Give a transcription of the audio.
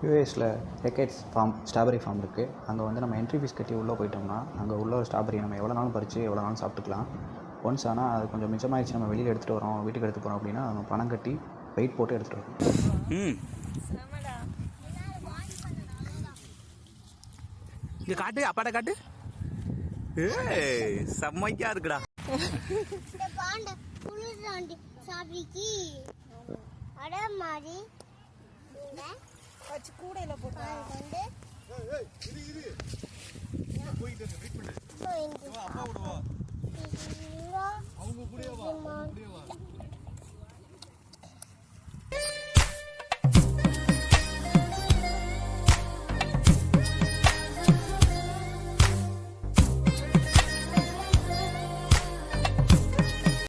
யூஎஸில் ஹெக்கேட்ஸ் form strawberry form இருக்குது. அங்கே வந்து நம்ம என்ட்ரி ஃபீஸ் கட்டி உள்ளே போயிட்டோம்னா அங்கே உள்ள ஸ்ட்ராபெரி நம்ம எவ்வளோ நாளும் பறித்து எவ்வளோ நாளும் சாப்பிட்டுக்கலாம். ஒன்ஸ் ஆனால் அது கொஞ்சம் மிச்சமாகிடுச்சு, நம்ம வெளியில் எடுத்துகிட்டு வரோம், வீட்டுக்கு எடுத்துகிட்டு போகிறோம் அப்படின்னா நம்ம பணம் கட்டி வெயிட் போட்டு எடுத்துகிட்டு வரோம். இங்க காட்டு, அப்பாட்ட காட்டு. செம்மையா இருக்குடா. கூடையில போட்டு அவங்க கூட